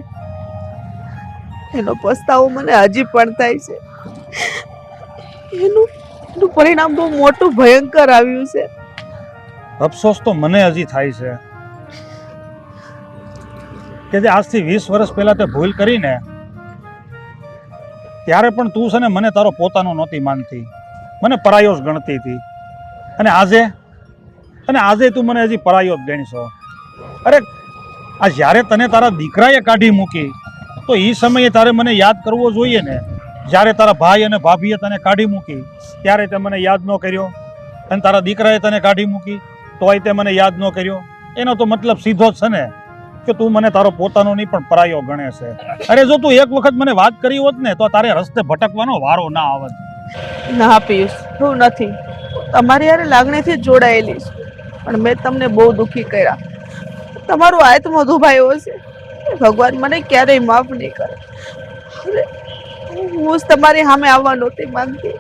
એનો પસ્તાવો મને હજી પણ થાય છે. એનું પરિણામ બહુ મોટું ભયંકર આવ્યું છે. અફસોસ તો મને હજી થાય છે કે જે આજથી 20 વર્ષ પહેલા તે ભૂલ કરીને ત્યારે પણ તું છે ને મને તારો પોતાનો નહોતી માનતી, મને પરાયો જ ગણતી હતી. અને આજે તું મને હજી પરાયો જ ગણશો. અરે આ જ્યારે તને તારા દીકરાએ કાઢી મૂકી તો એ સમયે તારે મને યાદ કરવો જોઈએ ને. જ્યારે તારા ભાઈ અને ભાભીએ તને કાઢી મૂકી ત્યારે તે મને યાદ ન કર્યો, અને તારા દીકરાએ તને કાઢી મૂકી તોય તે મને યાદ ન કર્યો. એનો તો મતલબ સીધો જ છે ને કે તું મને તારો પોતાનો નહીં પણ પરાયો ગણે છે. અરે જો તું એક વખત મને વાત કરી હોત ને તો તારે રસ્તે ભટકવાનો વારો ના આવત. ના પિયુષ, હું નથી. તમારી યાર લાગણીથી જોડાયેલી છું, પણ મેં તમને બહુ દુઃખી કર્યા. તમારું આત્મો દુભાયો છે. ભગવાન મને ક્યારેય માફ નહીં કરે. હું જ તમારી સામે આવવા નહોતી માંગતી.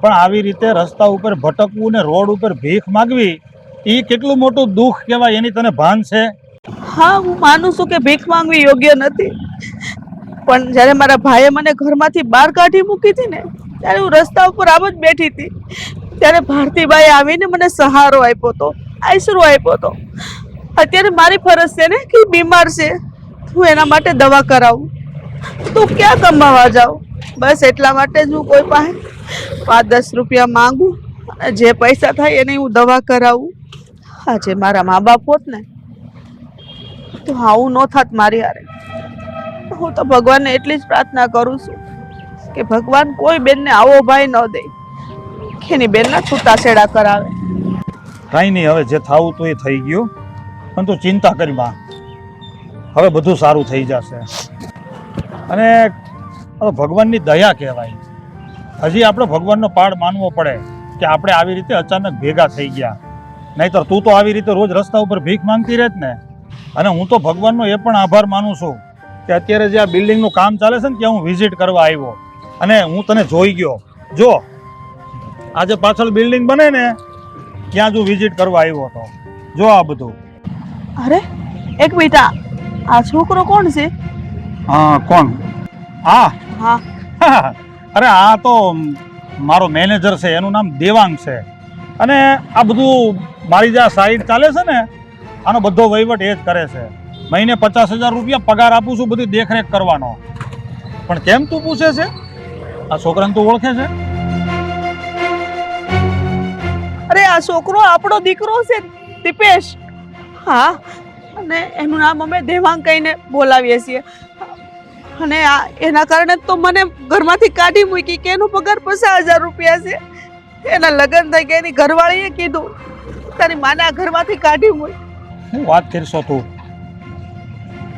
પણ આવી રીતે રસ્તા ઉપર ભટકવું ને રોડ ઉપર ભીખ માંગવી એ કેટલું મોટું દુઃખ કહેવાય, એની તને ભાન છે? હા, હું માનું છું કે ભીખ માંગવી યોગ્ય નથી, પણ જ્યારે મારા ભાઈએ મને ઘરમાંથી બહાર કાઢી મૂકી હતી ને ત્યારે હું રસ્તા ઉપર આમ જ બેઠી હતી. ત્યારે ભારતીબાઈ આવીને મને સહારો આપ્યો હતો, આશરો આપ્યો હતો. અત્યારે મારી ફરજ છે ને કે બીમાર છે, હું એના માટે દવા કરાવું. તું ક્યાં કમાવા જાઉં? બસ એટલા માટે જ હું કોઈ પાસે 5-10 રૂપિયા માંગુ અને જે પૈસા થાય એને હું દવા કરાવું. આજે મારા મા બાપ હોત ને તો આવું ન થાત મારી હારે. હું તો ભગવાનને એટલી જ પ્રાર્થના કરું છું કે ભગવાન કોઈ બેનને આવો ભાઈ ન દે કે એની બેનના છૂટાછેડા કરાવે. કાંઈ નહીં, હવે જે થવું તો એ થઈ ગયું. પણ તું ચિંતા કરી માં, હવે બધું સારું થઈ જશે. અને ભગવાનની દયા કહેવાય. હજી આપણે ભગવાનનો પાડ માનવો પડે કે આપણે આવી રીતે અચાનક ભેગા થઈ ગયા. નહીતર તું તો આવી રીતે રોજ રસ્તા ઉપર ભીખ માંગતી રહેત ને. અને હું તો ભગવાનનો એ પણ આભાર માનું છું કે અત્યારે જે આ બિલ્ડિંગનું કામ ચાલે છે ને ત્યાં હું વિઝિટ કરવા આવ્યો અને હું તને જોઈ ગયો. જો આજે પાછળ બિલ્ડિંગ બને ને ત્યાં જ હું વિઝિટ કરવા આવ્યો હતો. જો આ બધું. અરે એક મિનિટ, આ છોકરો કોણ છે? હા, કોણ? આ હા, અરે આ તો મારો મેનેજર છે, એનું નામ દેવાંગ છે. અને આ બધું મારી જે સાઈડ ચાલે છે ને, આનો બધો વહીવટ એ જ કરે છે. મહિને 50,000 રૂપિયા પગાર આપું છું બધી દેખરેખ કરવાનો. પણ કેમ તું પૂછે છે? આ છોકરાને તું ઓળખે છે? અરે આ છોકરો આપણો દીકરો છે, દીપેશ. હા, અને એનું નામ અમે દેવાંગ કહીને બોલાવીએ છીએ. અને આ એના કારણે તો મને ઘરમાંથી કાઢી મૂકી કે એનો પગાર 50,000 રૂપિયા છે. એના લગ્ન થઈ ગયા, એની ઘરવાળીએ કીધું તારી માને આ ઘરમાંથી કાઢી મૂકી. શું વાત કરશો તું?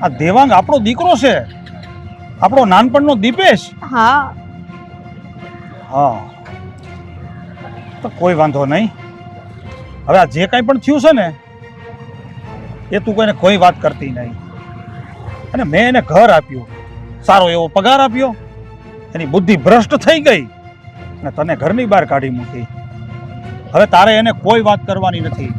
આ દેવાંગ આપણો દીકરો છે, આપણો નાનપણનો દીપેશ. હા, હા, તો કોઈ વાંધો નહીં. હવે આ જે કાંઈ પણ થયું છે ને, એ તું કોઈને કોઈ વાત કરતી નહીં. અને મેં એને ઘર આપ્યું, સારો એવો પગાર આપ્યો, એની બુદ્ધિ ભ્રષ્ટ થઈ ગઈ અને તને ઘરની બહાર કાઢી મૂકી. હવે તારે એને કોઈ વાત કરવાની નથી.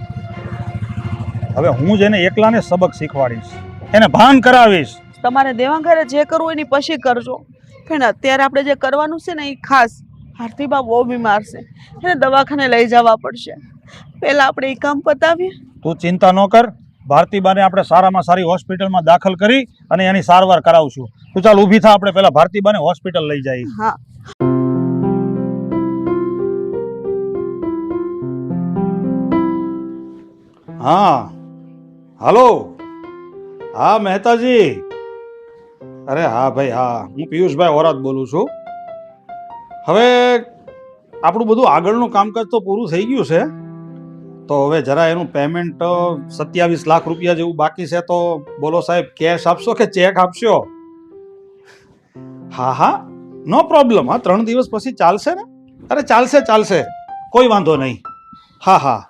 હવે હું જ એને એકલાને સબક શીખવાડીશ, એને ભાન કરાવીશ. તમારે દેવાંગરે જે કરવું એની પછી કરજો. પણ અત્યારે આપણે જે કરવાનું છે ને એ ખાસ, આરતીબા બહુ બીમાર છે, એને દવાખાને લઈ જવા પડશે. પહેલા આપણે એ કામ પતાવીએ. તું ચિંતા ન કર, ભારતીબાને આપણે સારામાં સારી હોસ્પિટલમાં દાખલ કરી અને એની સારવાર કરાવશું. તું ચાલ ઊભી થા, આપણે પહેલા ભારતીબાને હોસ્પિટલ લઈ જઈએ. હા, હા, હાલો. હા મહેતાજી. અરે હા ભાઈ, હા, હું પિયુષભાઈ ઓરાત બોલું છું. હવે આપણું બધું આગળનું કામકાજ તો પૂરું થઈ ગયું છે, તો હવે જરા એનું પેમેન્ટ 27 લાખ રૂપિયા જેવું બાકી છે. તો બોલો સાહેબ, કેશ આપશો કે ચેક આપશો? હા હા, નો પ્રોબ્લેમ. હા, 3 દિવસ પછી ચાલશે ને? અરે ચાલશે ચાલશે, કોઈ વાંધો નહીં. હા હા,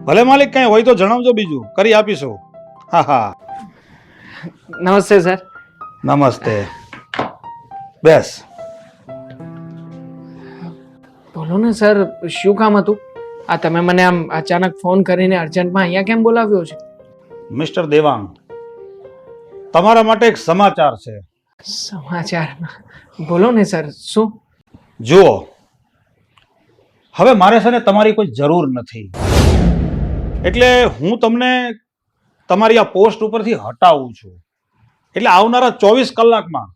ભલે માલિક, કંઈ હોય તો જણાવજો, બીજું કરી આપીશું. હા હા. નમસ્તે સર. નમસ્તે, બેસ. બોલો ને સર, શું કામ હતું? આ તમે મને આમ અચાનક ફોન કરીને અર્જન્ટમાં અહીંયા કેમ બોલાવ્યો છે? મિસ્ટર દેવાંગ, તમારા માટે એક સમાચાર છે. સમાચાર? બોલો ને સર, શું? જુઓ, હવે મારે છે ને તમારી કોઈ જરૂર નથી, એટલે હું તમને તમારી આ પોસ્ટ ઉપરથી હટાવું છું. એટલે આવનારા 24 કલાકમાં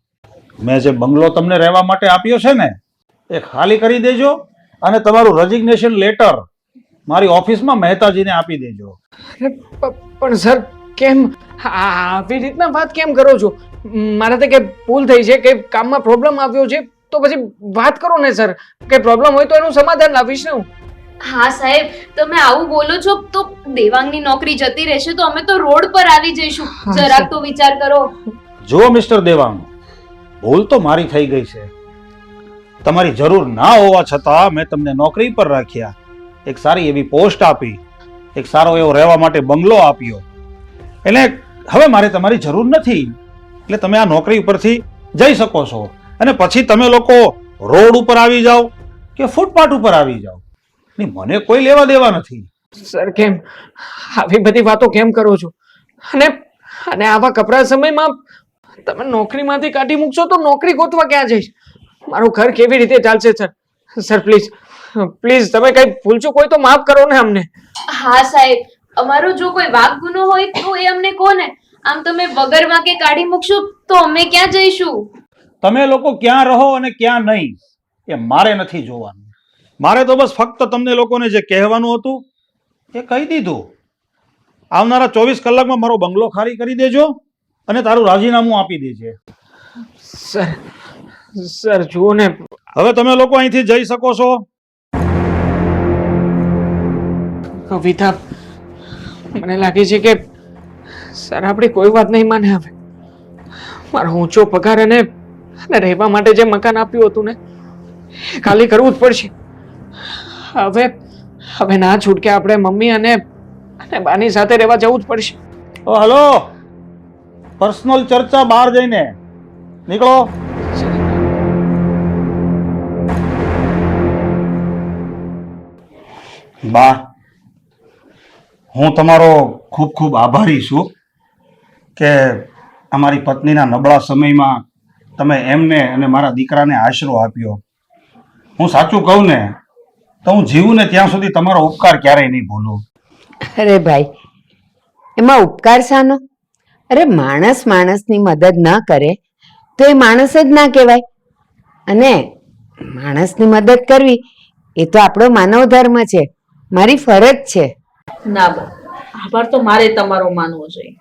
મેં જે બંગલો તમને રહેવા માટે આપ્યો છે ને, એ ખાલી કરી દેજો અને તમારું રેઝિગ્નેશન લેટર મારી ઓફિસમાં મહેતાજીને આપી દેજો. પણ સર, કેમ આવી રીતના વાત કેમ કરો છો? મારાથી કઈ ભૂલ થઈ છે, કઈ કામમાં પ્રોબ્લેમ આવ્યો છે તો પછી વાત કરો ને સર. કઈ પ્રોબ્લેમ હોય તો એનું સમાધાન લાવીશ ને હું. હા સાહેબ, તમે આવું બોલો છો તો દેવાંગની નોકરી જતી રહેશે તો અમે તો રોડ પર આવી જઈશું. જરાક તો વિચાર કરો. જુઓ મિસ્ટર દેવાંગ, ભૂલ તો મારી થઈ ગઈ છે. તમારી જરૂર ના હોવા છતાં મેં તમને નોકરી પર રાખ્યા, એક સારી એવી પોસ્ટ આપી, એક સારો એવો રહેવા માટે બંગલો આપ્યો. એટલે હવે મારે તમારી જરૂર નથી. એટલે તમે આ નોકરી ઉપરથી જઈ શકો છો. અને પછી તમે લોકો રોડ ઉપર આવી જાઓ કે ફૂટપાથ ઉપર આવી જાઓ, મને કોઈ લેવા દેવા નથી. સર, કેમ આવી બધી વાતો કેમ કરો છો? અને આવા કપરા સમયમાં તમે નોકરીમાંથી કાઢી મૂકશો તો નોકરી ગોતવા ક્યાં જઈશ? મારું ઘર કેવી રીતે ચાલશે સર? સર પ્લીઝ પ્લીઝ, તમે કઈ ભૂલચૂક હોય તો માફ કરો ને અમને. હા સાહેબ, અમારો જો કોઈ વાંક ગુનો હોય તો એ અમને કહો ને. આમ તમે વગર વાંકે કાઢી મૂકશો તો અમે ક્યાં જઈશું? તમે લોકો ક્યાં રહો અને ક્યાં નહીં એ મારે નથી જોવાનું. મારે તો બસ ફક્ત તમને લોકોને જે કહેવાનું હતું એ કહી દીધું. આવનારા 24 કલાકમાં મારો બંગલો ખાલી કરી દેજો અને તારું રાજીનામું આપી દેજે. સર જુઓ ને, હવે તમે લોકો અહીંથી જઈ શકો છો. કવિતા, મને લાગે છે કે સર આપણી કોઈ વાત નહીં માને. હવે મારો ઊંચો પગાર અને રહેવા માટે જે મકાન આપ્યું હતું ને, એ ખાલી કરવું જ પડશે. હવે ના છૂટકે આપણે મમ્મી અને બાની સાથે રહેવા જવું જ પડશે. હલો, પર્સનલ ચર્ચા બહાર જઈને નીકળો. બા, હું તમારો ખૂબ ખૂબ આભારી છું કે અમારી પત્નીના નબળા સમયમાં તમે એમને અને મારા દીકરાને આશરો આપ્યો. હું સાચું કહું ને તો હું જીવું ને ત્યાં સુધી તમારો ઉપકાર ક્યારેય નહીં ભૂલું. અરે ભાઈ, એમાં ઉપકાર શાનો? અરે માણસ માણસની મદદ ન કરે તો એ માણસ જ ના કહેવાય. અને માણસની મદદ કરવી એ તો આપણો માનવ ધર્મ છે, મારી ફરજ છે. ના બા, આભાર તો મારે તમારો માનવો જોઈએ.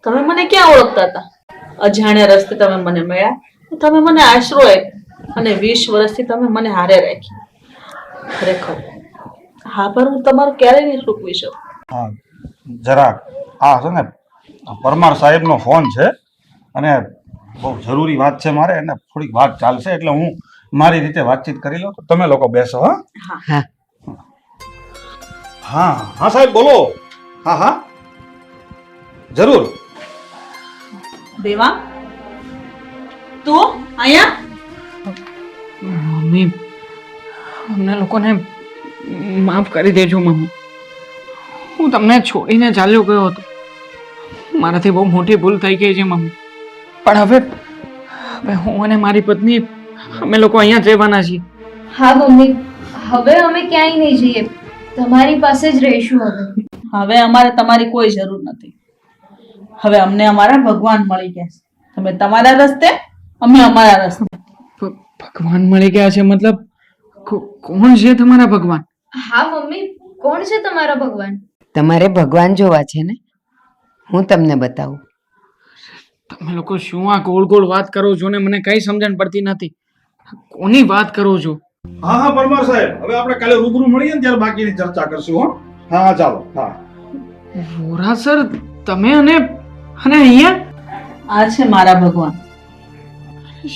તમે મને ક્યાં ઓળખતા હતા? અજાણ્યા રસ્તે તમે મને મળ્યા, તમે મને આશરો આપ્યો અને 20 વર્ષથી તમે મને હારે રાખી. ખરેખર આભાર હું તમારો ક્યારેય નહીં ચૂકવી શકું. હા, જરાક આ છે ને પરમાર સાહેબનો ફોન છે અને બહુ જરૂરી વાત છે મારે, એને થોડીક વાત ચાલશે એટલે હું મારી રીતે વાતચીત કરી લઉં. તો તમે લોકો બેસો. હા હા હા હા સાહેબ બોલો. હા હા જરૂર. દેવા, તું અહીંયા? મમ્મી, અમને લોકોને માફ કરી દેજો મમ્મી. હું તમને છોડીને ચાલ્યો ગયો હતો. મારાથી બહુ મોટી ભૂલ થઈ ગઈ છે મમ્મી. પણ હવે હું અને મારી પત્ની અમે લોકો અહીંયા જ રહેવાના છીએ. હા મમ્મી, હવે અમે ક્યાંય નહીં જઈએ, તમારી પાસે જ રહીશું. હવે અમારે તમારી કોઈ જરૂર નથી. હવે અમને અમારા ભગવાન મળી ગયા છે. તમે તમારા રસ્તે, અમે અમારા રસ્તે. ભગવાન મળી ગયા છે મતલબ કોણ છે તમારા ભગવાન? હા મમ્મી, કોણ છે તમારા ભગવાન? તમારે ભગવાન જોવા છે ને? હું તમને બતાવું. તમે લોકો શું આ ગોળ ગોળ વાત કરો છો ને મને કઈ સમજણ પડતી નથી. કોની વાત કરો છો? હા હા પરમાર સાહેબ, હવે આપણે કાલે રૂબરૂ મળીએ ને ત્યારે બાકીની ચર્ચા કરશું. હો હા હા ચાલો. હા વોરા સર, તમે અને અહીંયા? આ છે મારા ભગવાન.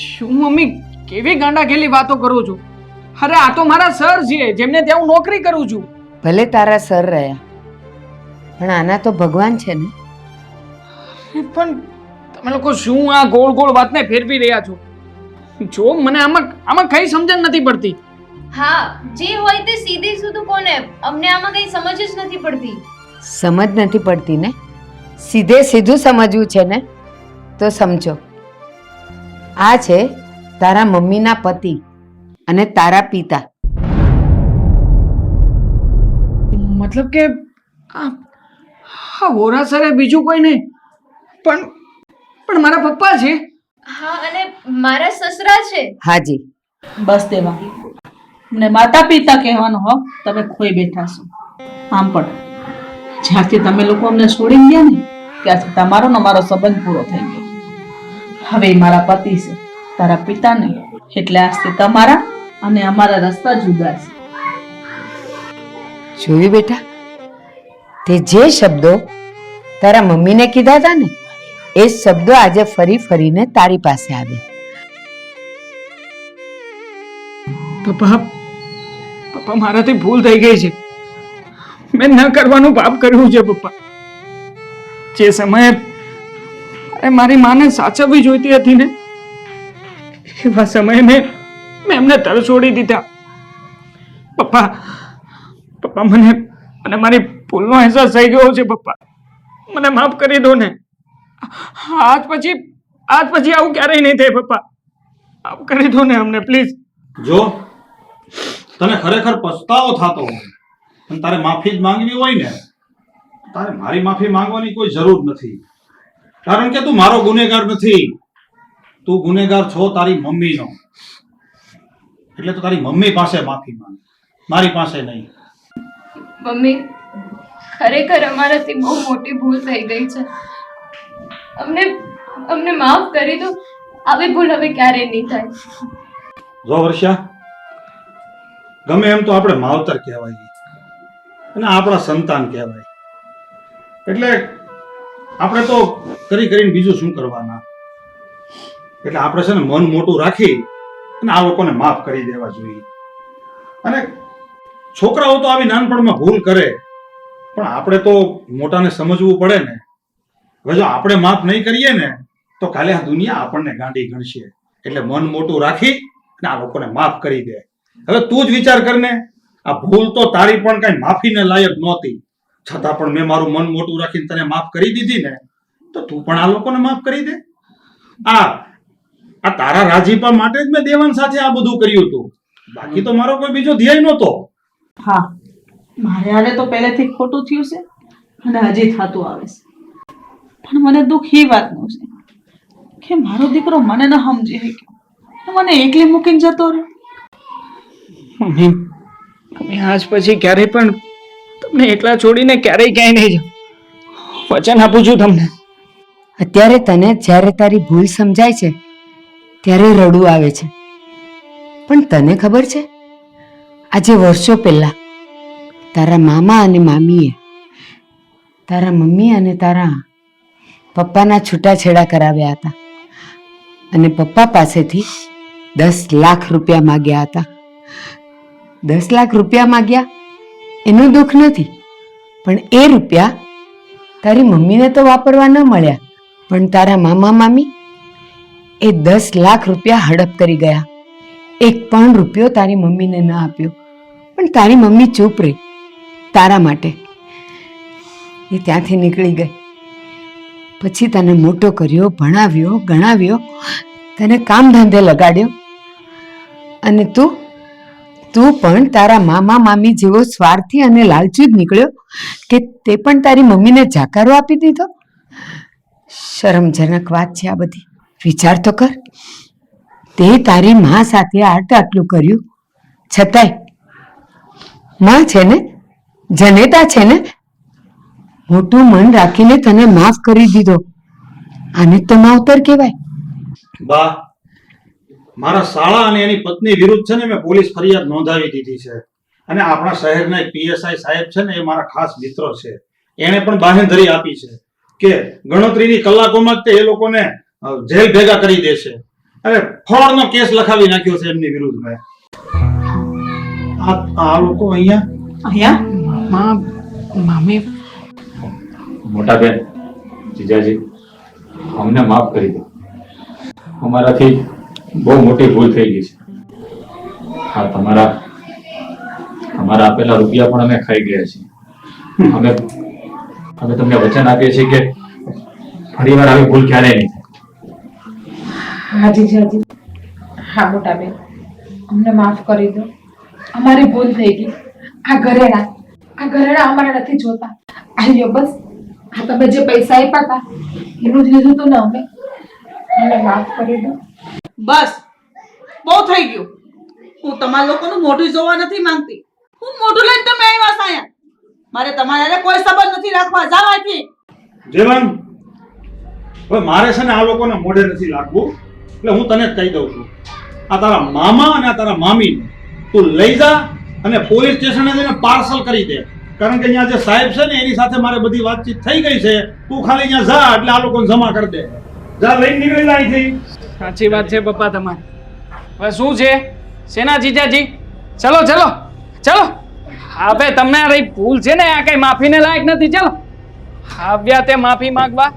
શું મમ્મી કેવી ગાંડા ખેલી વાતો કરો છો? અરે આ તો મારા સર છે જેમને ત્યાં હું નોકરી કરું છું. ભલે તારા સર રહ્યા, પણ આના તો ભગવાન છે ને. પણ તમે લોકો શું આ ગોળ ગોળ વાતને ફેરવી રહ્યા છો? જો મને આમાં કઈ સમજણ નથી પડતી. હા, જે હોય તે સીધી સીધું કોને, અમને આમાં કઈ સમજ જ નથી પડતી. સમજ નથી પડતી ને? સીધે સીધું સમજવું છે ને? તો સમજો, આ છે તારા મમ્મીના પતિ અને તારા પિતા. મતલબ કે હા વોરા સર બીજું કોઈ નહીં પણ મારા પપ્પા છે. હા, અને મારા સસરા છે. હાજી. બસ દેવા, અમને માતા પિતા કહેવાનો હક તમે ખોઈ બેઠા છો. આમ પણ જ્યારથી તમે લોકો અમને છોડી ગયા ને ત્યારથી તમારો ને અમારો સંબંધ પૂરો થઈ ગયો. હવે એ મારા પતિ છે, તારા પિતા નહીં. એટલે આજથી તમારા અને અમારા રસ્તા જુદા છે. જોયું બેટા, તે જે શબ્દો તારા મમ્મીને કીધા હતા ને એ શબ્દો આજે ફરી ફરીને તારી પાસે આવે. પપ્પા મારાથી ભૂલ થઈ ગઈ છે. મેં ન કરવાનું પાપ કર્યું છે પપ્પા. જે સમયે મારી માને સાચવવી જોઈતી હતી ને એવા સમયે મેં એમને તર છોડી દીધા. પપ્પા મને મારી ભૂલનો અહેસાસ થઈ ગયો છે. પપ્પા મને માફ કરી દો ને. આજ પછી આવું ક્યારેય નહીં થાય. પપ્પા માફ કરી દો ને અમને પ્લીઝ. જો તને ખરેખર પછતાવો થતો હોય અને તારે માફી જ માંગવી હોય ને, તારે મારી માફી માંગવાની કોઈ જરૂર નથી. કારણ કે તું મારો ગુનેગાર નથી. તું ગુનેગાર છો તારી મમ્મીનો. એટલે તો તારી મમ્મી પાસે માફી માંગ, મારી પાસે નહીં. મમ્મી, ખરેખર અમારાથી બહુ મોટી ભૂલ થઈ ગઈ છે. અમને માફ કરી દો. આવી ભૂલ હવે ક્યારેય નહીં થાય. જો વર્ષા, ગમે એમ તો આપણે માવતર કહેવાય અને આપણા સંતાન કહેવાય. એટલે આપણે તો કરીને બીજું શું કરવાના. એટલે આપણે છે ને મન મોટું રાખી અને આ લોકોને માફ કરી દેવા જોઈએ. અને છોકરાઓ તો આવી નાનપણમાં ભૂલ કરે, પણ આપણે તો મોટાને સમજવું પડે ને. હવે જો આપણે માફ નહીં કરીએ ને તો કાલે આ દુનિયા આપણને ગાંડી ગણશે. એટલે મન મોટું રાખી અને આ લોકોને માફ કરી દે. હવે તું જ વિચાર કરને, આ ભૂલ તો તારી પણ કઈ માફીને લાયક નહોતી, છતાં પણ મેં મારું મન મોટું રાખીને તને માફ કરી દીધી ને, તો તું પણ આ લોકોને માફ કરી દે. આ તારા રાજીપા માટે જ મેં દેવાન સાથે આ બધું કર્યું હતું, બાકી તો મારો કોઈ બીજો ધ્યેય નહોતો. હા, મારે હારે તો પહેલેથી ખોટું થયું છે અને હજી થતું આવે છે, પણ મને દુઃખ એ વાતનું છે કે મારો દીકરો મને ન સમજી શક્યો, મને એકલી મૂકીને જતો રહ્યો. મમ્મી, મમ્મી આજ પછી ક્યારેય પણ તમને એકલા છોડીને ક્યારેય ક્યાંય નહીં જાઉં. વચન આપું છું તમને. અત્યારે તને જ્યારે તારી ભૂલ સમજાય છે ત્યારે રડવું આવે છે, પણ તને ખબર છે આજે વર્ષો પહેલા તારા મામા અને મામીએ તારા મમ્મી અને તારા પપ્પાના છૂટાછેડા કરાવ્યા હતા અને પપ્પા પાસેથી 10 લાખ રૂપિયા માગ્યા હતા. 10 લાખ રૂપિયા માગ્યા એનું દુઃખ નથી, પણ એ રૂપિયા તારી મમ્મીને તો વાપરવા ન મળ્યા, પણ તારા મામા મામી એ 10 લાખ રૂપિયા હડપ કરી ગયા. એક પણ રૂપિયો તારી મમ્મીને ન આપ્યો, પણ તારી મમ્મી ચૂપ રહી તારા માટે. એ ત્યાંથી નીકળી ગઈ, પછી તને મોટો કર્યો, ભણાવ્યો, ગણાવ્યો, તને કામ ધંધે લગાડ્યો, અને તું પણ તારા મામા મામી જેવો સ્વાર્થી અને લાલચી જ નીકળ્યો કે તે પણ તારી મમ્મીને જાકારો આપી દીધો. શરમજનક વાત છે આ બધી. વિચાર તો કર, તે તારી માં સાથે આટલું કર્યું છતાંય માં છે ને, જનેતા છે ને, મોટું મન રાખીને તને માફ કરી દીધો. આને તો માવતર કહેવાય. બા, મારા શાળા અને એની પત્ની વિરુદ્ધ છે ને મેં પોલીસ ફરિયાદ નોંધાવી દીધી છે, અને આપણા શહેરના એક પીએસઆઈ સાહેબ છે ને એ મારા ખાસ મિત્રો છે, એણે પણ બાહેંધરી આપી છે કે ગણતરીની કલાકોમાં જ તે એ લોકોને જેલ ભેગા કરી દેશે. અરે ફ્રોડનો કેસ લખાવી નાખ્યો છે એમની વિરુદ્ધ મેં. આ લોકો અહીંયા મામી, મોટા બેન, જીજાજી, અમને માફ કરી દો. અમારાથી બહુ મોટી ભૂલ થઈ ગઈ છે. હા, તમારા આપેલા રૂપિયા પણ અમે ખાઈ ગયા છીએ. અમે તમને વચન આપીએ છીએ કે ફરીવાર આવી ભૂલ ક્યારેય નહીં થાય. હા જીજાજી, હા મોટા બેન, અમને માફ કરી દો. અમારી ભૂલ થઈ ગઈ. આ ઘરેણા અમારે નથી જોતા. આલ્યો બસ, આ તમે જે પૈસા આપ્યા હતા એનું જ લીધું હતું ને અમે. અમને માફ કરી દો. બસ, બહુ થઈ ગયું. હું તમારા લોકોનું મોઢું જોવા નથી માંગતી. હું મોઢું લઈને તમે આવ્યા છો અહીંયા. મારે તમારા હારે કોઈ સંબંધ નથી રાખવા. જાવ અહીંથી. જેવન, હવે મારે છે ને આ લોકોને મોઢે નથી લાગવું, એટલે હું તને જ કહી દઉં છું, આ તારા મામા અને આ તારા મામી તું લઈ જા અને પોલીસ સ્ટેશને જઈને પાર્સલ કરી દે. કારણ કે અહીંયા જે સાહેબ છે ને એની સાથે મારે બધી વાતચીત થઈ ગઈ છે. તું ખાલી અહીંયા જા એટલે આ લોકોને જમા કરી દે. જા, લઈને નીકળી જા અહીંથી. સાચી વાત છે પપ્પા તમારી. હવે શું છે સેના જીજાજી, ચલો ચલો ચલો. હવે તમને રહી ભૂલ છે ને આ કઈ માફીને લાયક નથી. ચલો આવ્યા તે માફી માંગવા.